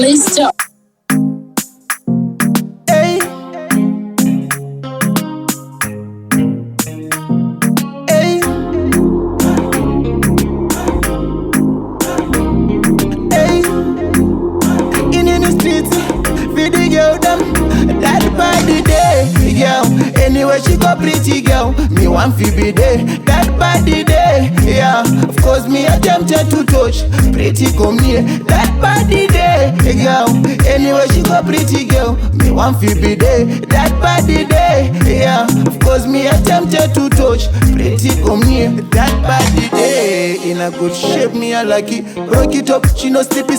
Lesta. Hey. Hey. Hey. In the streets, with the girl them, that body day, girl. Anywhere she go, pretty girl, me want fi be there. That body day, yeah. Of course me I tempted to touch, pretty come near. That body day, girl. Anywhere she go, pretty girl, me want fi be there. That body day, yeah. Of course me I tempted to touch, pretty come near. That body day, in a good shape, me I like it. Rock it up, she no sleepy.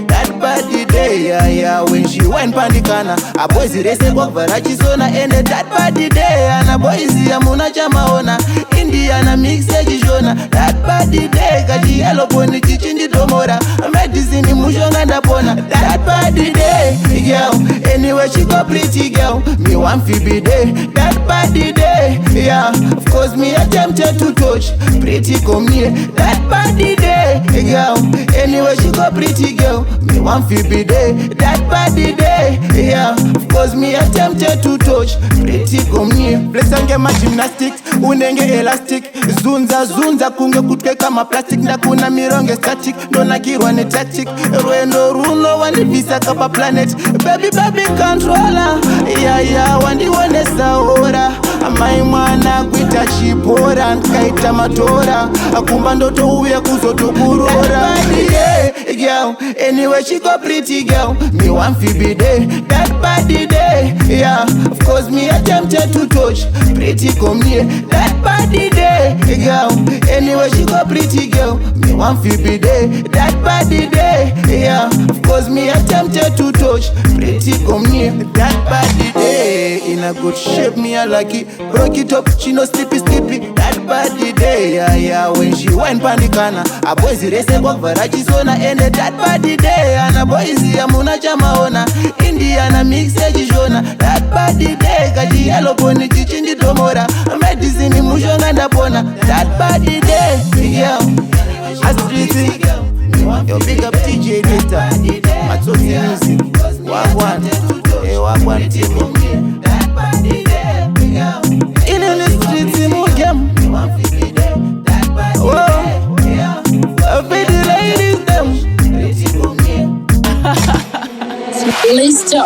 That body day, yeah, yeah. When she went pandikana, a boys race walk varachi zona, and that body day, and a boys yamuna jamaona, Indiana mix jona. That body day, kaji yellow pony chichindi domora, medicine mushonga ndapona. That body day, girl. Anywhere she go, pretty girl, me want fi be there. That body day, yeah. Of course me I tempted to touch, pretty come near. That body day, girl. Anywhere she go, pretty girl, me want fi be there. That body day, yeah. Of course me I tempted to touch, pretty come near. Place and get my gymnastics, unenge elastic. Zunza kunge kutwe kama plastic. Nakuna mironge static, dona kirwa ni tactic. Rwendo runo wani visa kapa planet. Baby controller, yeah wandi wane saora. Amai mwana kuita chipora, nkaita matora. Akumba ndoto uwe kuzotokurora. Girl, anywhere she go, pretty girl, me want fi be there. That body day, yeah. Of course me I tempted to touch, pretty come near. That body day, girl. Anywhere she go, pretty girl, me want fi be there. That body day, yeah. Of course me I tempted to touch, pretty come near. That body day, in a good shape, me I like it. Rock it up, she no sleepy. That body day, yeah. When she went pandikana, a boys race walk varachi zona, and that body day, and a boys yamuna jamaona, Indiana mix jona. That body day, kaji yellow pony chichindi domora, medicine mushonga ndapona. That body day, yeah. Streetz, yo big up TJ Lesta, Matsozi music, wagwan team. In the streets, mugem. Whoa, I feel the ladies them. Lesta.